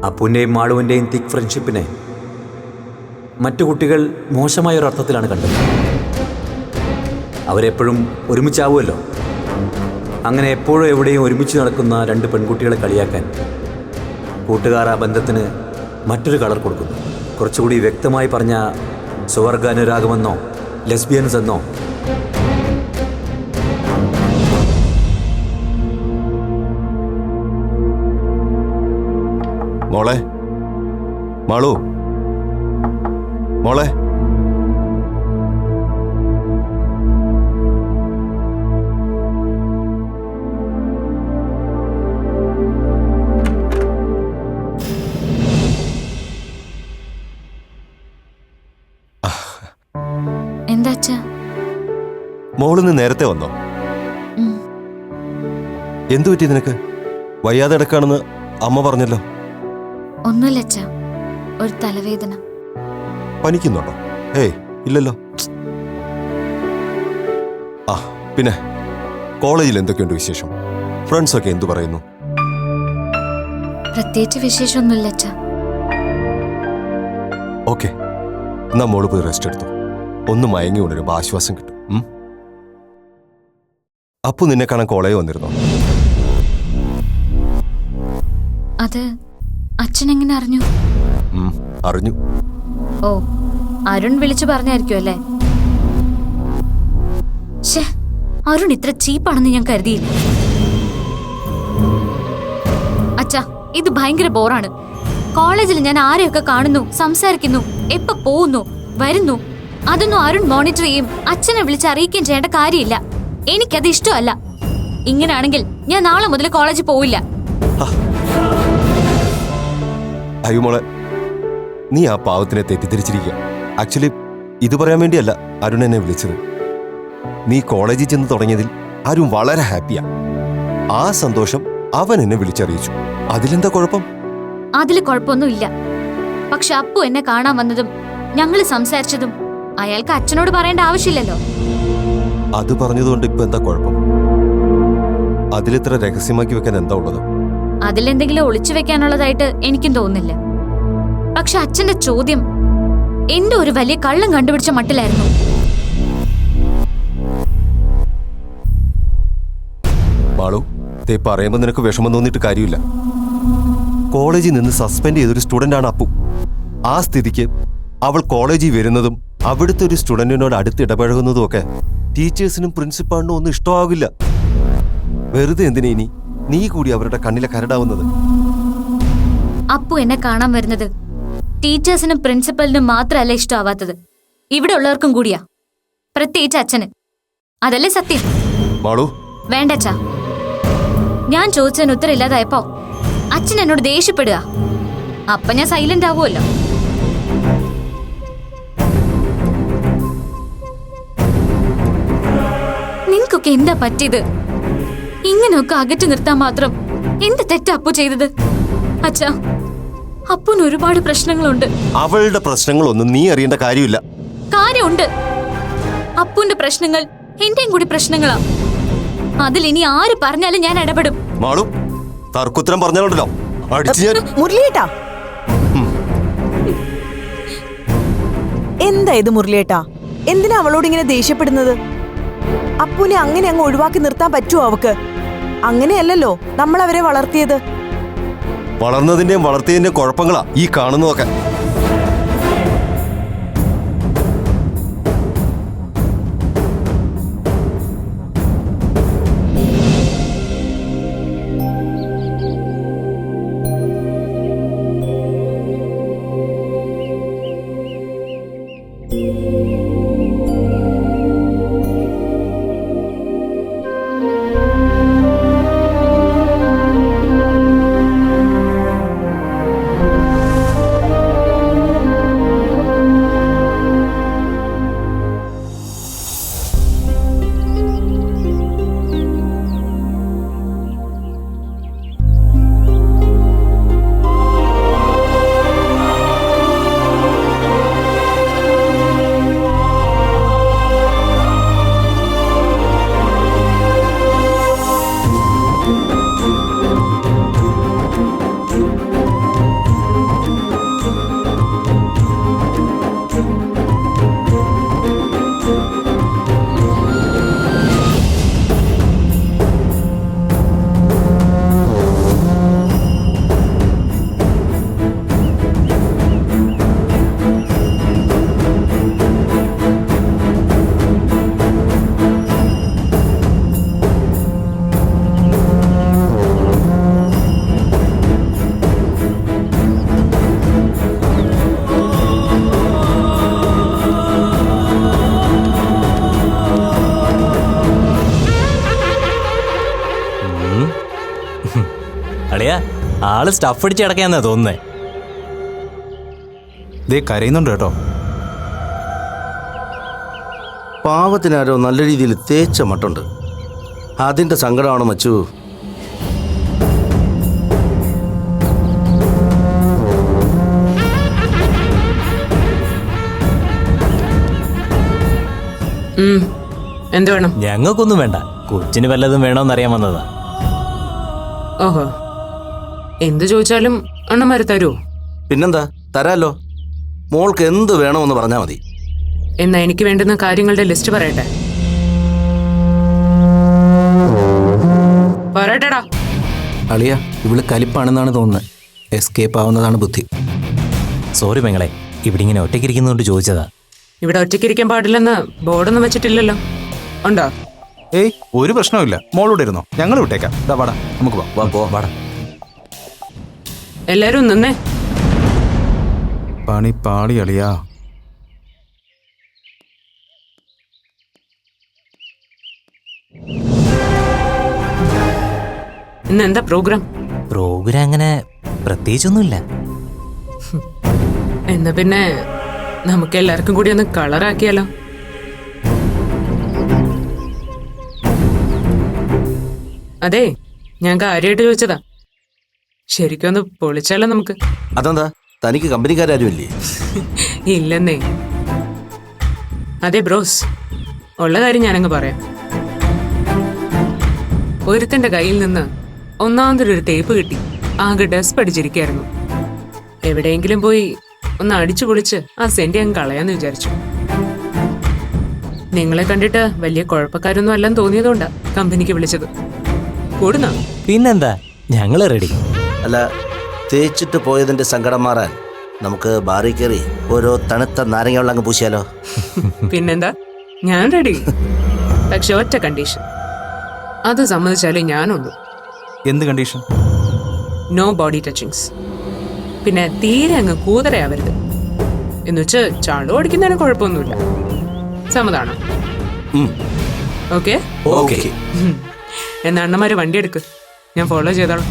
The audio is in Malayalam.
അപ്പുവിൻ്റെയും മാളുവിൻ്റെയും തിക് ഫ്രണ്ട്ഷിപ്പിനെ മറ്റു കുട്ടികൾ മോശമായൊരർത്ഥത്തിലാണ് കണ്ടത്. അവരെപ്പോഴും ഒരുമിച്ചാവുമല്ലോ. അങ്ങനെ എപ്പോഴും എവിടെയും ഒരുമിച്ച് നടക്കുന്ന രണ്ട് പെൺകുട്ടികളെ കളിയാക്കാൻ കൂട്ടുകാർ ആ ബന്ധത്തിന് മറ്റൊരു കളർ കൊടുക്കുന്നു. കുറച്ചുകൂടി വ്യക്തമായി പറഞ്ഞ സ്വർഗാനുരാഗമെന്നോ ലെസ്ബിയൻസ് എന്നോ. മോളെ, മാളു, മോളെ. എന്താ മോളിന്ന് നേരത്തെ വന്നോ? എന്തു പറ്റി നിനക്ക്? വയ്യാതെ കിടക്കാണെന്ന് അമ്മ പറഞ്ഞല്ലോ. ഒന്നുമില്ല അച്ഛാ, ഒരു തലവേദന. പനിക്കുന്നുണ്ടോ? ഏയ് ഇല്ലല്ലോ. ആ പിന്നെ കോളേജിൽ എന്തൊക്കെയുണ്ട് വിശേഷം? ഫ്രണ്ട്സൊക്കെ എന്തു പറയുന്നു? പ്രത്യേകിച്ച് വിശേഷമൊന്നുമില്ല അച്ഛാ. ഓക്കെ, എന്നാ മോള് പോയി റെസ്റ്റ് എടുത്തു. ഒന്ന് മയങ്ങി ഉണരുമ്പോൾ ആശ്വാസം കിട്ടും. അപ്പു നിന്നെ കാണാൻ കോളേജ് വന്നിരുന്നോ? അത് അച്ഛൻ എങ്ങനെ അറിഞ്ഞു? അറിഞ്ഞു. ഓ, അരുൺ വിളിച്ചു പറഞ്ഞായിരിക്കും അല്ലേ? അരുൺ ഇത്ര ചീപ്പാണെന്ന് ഞാൻ കരുതിയില്ല. അച്ഛാ, ഇത് ഭയങ്കര ബോറാണ്. കോളേജിൽ ഞാൻ ആരെയൊക്കെ കാണുന്നു, സംസാരിക്കുന്നു, എപ്പോ പോകുന്നു, വരുന്നു, അതൊന്നും അരുൺ മോണിറ്റർ ചെയ്യും അച്ഛനെ വിളിച്ച് അറിയിക്കുകയും ചെയ്യേണ്ട കാര്യമില്ല. എനിക്കത് ഇഷ്ടമല്ല. ഇങ്ങനാണെങ്കിൽ ഞാൻ നാളെ മുതൽ കോളേജിൽ പോവില്ല. അയ്യോ മോളെ, നീ ആ പാവത്തിനെ തെറ്റിദ്ധരിച്ചിരിക്കുക. ആക്ച്വലി ഇത് പറയാൻ വേണ്ടിയല്ല അരുൺ എന്നെ വിളിച്ചത്. നീ കോളേജിൽ ചെന്ന് തുടങ്ങിയതിൽ അരുൺ വളരെ ഹാപ്പിയാ. ആ സന്തോഷം അവൻ എന്നെ വിളിച്ചറിയിച്ചു. അതിലെന്താ കുഴപ്പം? അതില് കുഴപ്പമൊന്നുമില്ല. പക്ഷെ അപ്പു എന്നെ കാണാൻ വന്നതും ഞങ്ങള് സംസാരിച്ചതും അയാൾക്ക് അച്ഛനോട് പറയേണ്ട ആവശ്യമില്ലല്ലോ. അത് പറഞ്ഞതുകൊണ്ട് ഇപ്പൊ എന്താ കുഴപ്പം? അതിലിത്ര രഹസ്യമാക്കി വെക്കാൻ എന്താ ഉള്ളത്? അതിലെന്തെങ്കിലും ഒളിച്ചു വെക്കാനുള്ളതായിട്ട് എനിക്കും തോന്നുന്നില്ല. പക്ഷെ അച്ഛന്റെ ചോദ്യം എന്തോ ഒരു വലിയ കള്ളം കണ്ടുപിടിച്ച മട്ടിലായിരുന്നു. മാളു, തേ പറയുമ്പോ നിനക്ക് വിഷമം തോന്നിയിട്ട് കാര്യമില്ല. കോളേജിൽ നിന്ന് സസ്പെൻഡ് ചെയ്തൊരു സ്റ്റുഡന്റ് ആണ് അപ്പു. ആ സ്ഥിതിക്ക് അവൾ കോളേജിൽ വരുന്നതും അവിടുത്തെ ഒരു സ്റ്റുഡന്റിനോട് അടുത്ത് ഇടപഴകുന്നതും ഒക്കെ ടീച്ചേഴ്സിനും പ്രിൻസിപ്പാളിനും ഒന്നും ഇഷ്ടമാകില്ല. വെറുതെ എന്തിനാ ഇനി നീ കൂടി അവരുടെ കണ്ണിലെ കരടാവുന്നത്? അപ്പു എന്നെ കാണാൻ വരുന്നത് ടീച്ചേഴ്സിനും പ്രിൻസിപ്പലിനും മാത്രമല്ല ഇഷ്ടമാവാത്തത്, ഇവിടെ ഉള്ളവർക്കും കൂടിയാ. പ്രത്യേകിച്ച് അച്ഛന്. അതല്ലേ സത്യം? മാളു, വേണ്ടച്ചാ. ഞാൻ ചോദിച്ചതിന് ഉത്തരം ഇല്ലാതായപ്പോ അച്ഛൻ എന്നോട് ദേഷ്യപ്പെടുക. അപ്പൊ ഞാൻ സൈലന്റ് ആവുമല്ലോ. നിങ്ങൾക്കൊക്കെ എന്താ പറ്റിയത്? ഇങ്ങനെയൊക്കെ അകറ്റി നിർത്താൻ മാത്രം എന്ത് തെറ്റാ അപ്പു ചെയ്തത്? അച്ഛാ, അപ്പുന് ഒരുപാട് പ്രശ്നങ്ങളുണ്ട്. അവളുടെ പ്രശ്നങ്ങളൊന്നും നീ അറിയേണ്ട കാര്യമില്ല. കാര്യമുണ്ട്. അപ്പുന്റെ പ്രശ്നങ്ങൾ എന്റെയും കൂടി പ്രശ്നങ്ങളാ. അതിൽ ഇനി ആര് പറഞ്ഞാലും ഞാൻ ഇടപെടും. മാളു, തർക്കുത്തരം പറഞ്ഞാലുണ്ടല്ലോ അടിച്ച് ഞാൻ. മുരളിയേട്ടാ, എന്താ ഇത് മുരളിയേട്ടാ? എന്തിനാ അവളോട് ഇങ്ങനെ ദേഷ്യപ്പെടുന്നത്? അപ്പുനെ അങ്ങനെ അങ്ങ് ഒഴിവാക്കി നിർത്താൻ പറ്റുമോ അവക്ക്? അങ്ങനെയല്ലല്ലോ നമ്മൾ അവരെ വളർത്തിയത്. വളർന്നതിന്റെയും വളർത്തിയതിന്റെയും കുഴപ്പങ്ങളാ ഈ കാണുന്നതൊക്കെ. ആള് സ്റ്റഫ് അടിച്ച് കിടക്കാന്നാ തോന്നുന്നേ. ദേ കരയുന്നുണ്ട് കേട്ടോ. പാവത്തിനാരോ നല്ല രീതിയിൽ തേച്ച മട്ടുണ്ട്. അതിന്റെ സങ്കടമാണ് മച്ചു. എന്ത് വേണം? ഞങ്ങൾക്കൊന്നും വേണ്ട, കൊച്ചിന് വല്ലതും വേണോന്നറിയാൻ വന്നതാ. ഓഹോ, എന്ത് ചോദിച്ചാലും അണ്ണന്മാര് തരുമോ? പിന്നെന്താ, തരാലോ. മോൾക്ക് എന്ത് വേണമെന്ന് പറഞ്ഞാൽ മതി. എന്നാ എനിക്ക് വേണ്ടുന്ന കാര്യങ്ങളുടെ ലിസ്റ്റ് പറയട്ടെ. പറയട്ടെടാ. അളിയ, ഇവള് കലിപ്പാണെന്നാണ് തോന്നുന്നത്. എസ്കേപ്പ് ആവുന്നതാണ് ബുദ്ധി. സോറി പെങ്ങളെ, ഇവിടെ ഇങ്ങനെ ഒറ്റയ്ക്കിരിക്കുന്നതുകൊണ്ട് ചോദിച്ചതാ. ഇവിടെ ഒറ്റയ്ക്കിരിക്കാൻ പാടില്ലെന്ന് ബോർഡൊന്നും വെച്ചിട്ടില്ലല്ലോ. ഉണ്ടോ? ഏയ്, ഒരു പ്രശ്നവുമില്ല. മോളോട് ഇരുന്നോ, ഞങ്ങൾ വിട്ടേക്കാം. ഇതാ വാടാ, നമുക്ക് വാടാ. എല്ലാരും നിന്നേ. പണി പാളി അളിയാ. ഇന്ന് എന്താ പ്രോഗ്രാം? പ്രോഗ്രാം അങ്ങനെ പ്രത്യേകിച്ചൊന്നുമില്ല. എന്നാ പിന്നെ നമുക്ക് എല്ലാവർക്കും കൂടി ഒന്ന് കളറാക്കിയാലോ? അതെ, ഞാൻ കാര്യമായിട്ട് ചോദിച്ചതാ. ശരിക്കും ഒന്ന് പൊളിച്ചാലോ നമുക്ക്? അതെന്താ, തനിക്ക് കമ്പനിക്കാരും ഇല്ലേ? ഇല്ലെന്നേ. അതെ ബ്രോസ്, ഉള്ള കാര്യം ഞാനങ്ങ് പറയാം. ഒരുത്തന്റെ കയ്യിൽ നിന്ന് ഒന്നാമതൊരു തേപ്പ് കിട്ടി. ആകെ ഡസ് പഠിച്ചിരിക്കായിരുന്നു. എവിടെയെങ്കിലും പോയി ഒന്ന് അടിച്ചു പൊളിച്ച് ആ സെന്റ് അങ്ങ് കളയാന്ന് വിചാരിച്ചു. നിങ്ങളെ കണ്ടിട്ട് വലിയ കുഴപ്പക്കാരൊന്നും അല്ലെന്ന് തോന്നിയതുകൊണ്ടാ കമ്പനിക്ക് വിളിച്ചത്. കൂടുന്ന പിന്നെന്താ, ഞങ്ങള് റെഡി. അല്ല, തേച്ചിട്ട് പോയതിന്റെ സങ്കടം മാറാൻ നമുക്ക് ബാറി കയറി ഓരോ തണുത്ത നാരങ്ങ വെള്ളം അങ്ങ് പൂശിയാലോ? പിന്നെന്താ, ഞാൻ റെഡി. പക്ഷെ ഒറ്റ കണ്ടീഷൻ. അത് സമ്മതിച്ചാലേ ഞാനുള്ളൂ. എന്ത് കണ്ടീഷൻ? No body touchings. പിന്നെ തീരെ അങ്ങ് കൂതറയാവരുത്. എന്നുവെച്ച് ചാളു ഓടിക്കുന്നതിന് കുഴപ്പമൊന്നുമില്ല. സമ്മതാണോ? ഓക്കെ. ഓക്കെ. എന്നാ അണ്ണന്മാര് വണ്ടി എടുക്ക്, ഞാൻ ഫോളോ ചെയ്തോളാം.